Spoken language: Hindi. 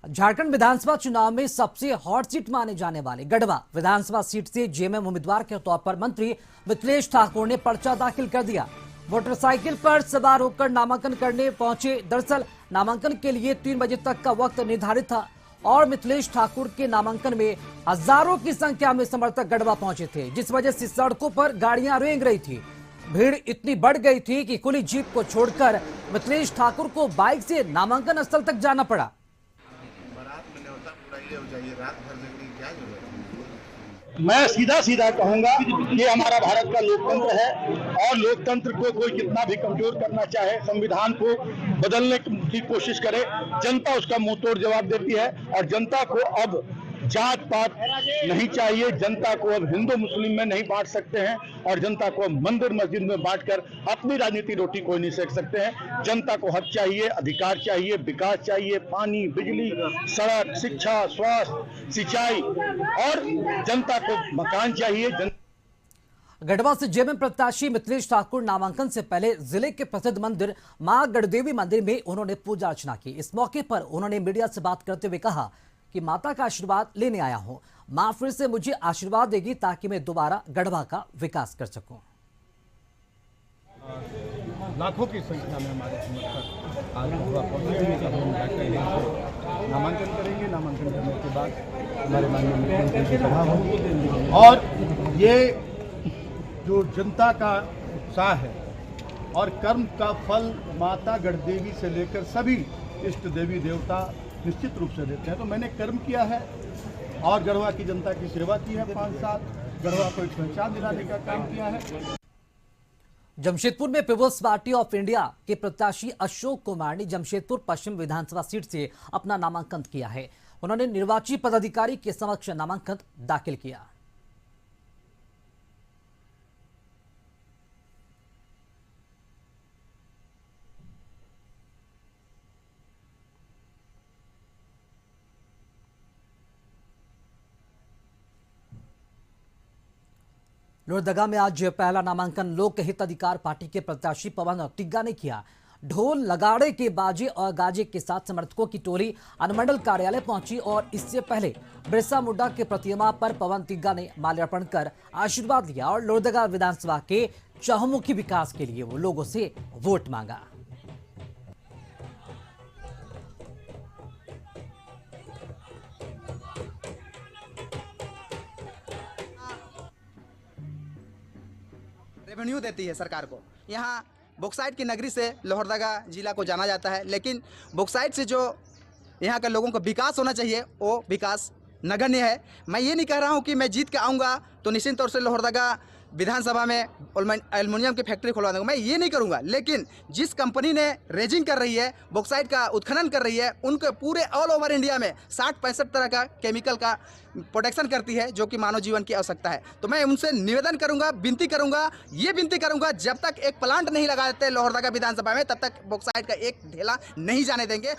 झारखंड विधानसभा चुनाव में सबसे हॉट सीट माने जाने वाले गढ़वा विधानसभा सीट से जेएमएम उम्मीदवार के तौर पर मंत्री मिथिलेश ठाकुर ने पर्चा दाखिल कर दिया। मोटरसाइकिल पर सवार होकर नामांकन करने पहुंचे। दरअसल नामांकन के लिए 3 बजे तक का वक्त निर्धारित था और मिथिलेश ठाकुर के नामांकन में हजारों की संख्या में समर्थक गढ़वा पहुंचे थे, जिस वजह से सड़कों पर गाड़ियां रेंग रही थी। भीड़ इतनी बढ़ गई थी कि खुली जीप को छोड़कर मिथिलेश ठाकुर को बाइक से नामांकन स्थल तक जाना पड़ा। मैं सीधा सीधा कहूंगा कि हमारा भारत का लोकतंत्र है और लोकतंत्र को कोई कितना भी कमजोर करना चाहे, संविधान को बदलने की कोशिश करे, जनता उसका मुंह तोड़ जवाब देती है। और जनता को अब जात पात नहीं चाहिए, जनता को अब हिंदू मुस्लिम में नहीं बांट सकते हैं और जनता को अब मंदिर मस्जिद में बांटकर अपनी राजनीति रोटी कोई नहीं सेक सकते हैं। जनता को हक चाहिए, अधिकार चाहिए, विकास चाहिए, पानी, बिजली, सड़क, शिक्षा, स्वास्थ्य, सिंचाई और जनता को मकान चाहिए। गढ़वा से जेएमएम प्रत्याशी मिथिलेश ठाकुर नामांकन से पहले जिले के प्रसिद्ध मंदिर मां गढ़देवी मंदिर में उन्होंने पूजा अर्चना की। इस मौके पर उन्होंने मीडिया से बात करते हुए कहा कि माता का आशीर्वाद लेने आया हूं, मां फिर से मुझे आशीर्वाद देगी ताकि मैं दोबारा गढ़वा का विकास कर सकूं। लाखों की संख्या में हमारे समर्थक आज गढ़वा पहुंचेंगे, जब हम जाकर नामांकन करेंगे। नामांकन करने के बाद हमारे माननीय मुख्यमंत्री की सभा होगी और ये जो जनता का उत्साह है और कर्म का फल माता गढ़देवी से लेकर सभी इष्ट देवी देवता निश्चित रूप से देते हैं। तो मैंने कर्म किया है और गढ़वा की जनता की सेवा की है। 5 साल गढ़वा को एक पहचान दिलाने का काम किया है। जमशेदपुर में पीपल्स पार्टी ऑफ इंडिया के प्रत्याशी अशोक कुमार ने जमशेदपुर पश्चिम विधानसभा सीट से अपना नामांकन किया है। उन्होंने निर्वाची पदाधिकारी के समक्ष नामांकन दाखिल किया। लोहरदगा में आज पहला नामांकन लोक हित अधिकार पार्टी के प्रत्याशी पवन तिग्गा ने किया। ढोल लगाड़े के बाजे और गाजे के साथ समर्थकों की टोली अनुमंडल कार्यालय पहुंची और इससे पहले बिरसा मुंडा के प्रतिमा पर पवन तिग्गा ने माल्यार्पण कर आशीर्वाद लिया और लोहरदगा विधानसभा के चहुमुखी विकास के लिए वो लोगों से वोट मांगा। रेवेन्यू देती है सरकार को। यहाँ बॉक्साइट की नगरी से लोहरदगा जिला को जाना जाता है, लेकिन बॉक्साइट से जो यहाँ के लोगों को विकास होना चाहिए वो विकास नगण्य है। मैं ये नहीं कह रहा हूँ कि मैं जीत के आऊँगा तो निश्चित तौर से लोहरदगा विधानसभा में एल्युमिनियम की फैक्ट्री खुलवा दूंगा, मैं ये नहीं करूंगा। लेकिन जिस कंपनी ने रेजिंग कर रही है, बॉक्साइट का उत्खनन कर रही है, उनके पूरे ऑल ओवर इंडिया में 60-65 तरह का केमिकल का प्रोटेक्शन करती है जो कि मानव जीवन की आवश्यकता है। तो मैं उनसे निवेदन करूंगा, विनती करूंगा, जब तक एक प्लांट नहीं लगा देते लोहरदगा विधानसभा में तब तक बॉक्साइट का एक ढेला नहीं जाने देंगे।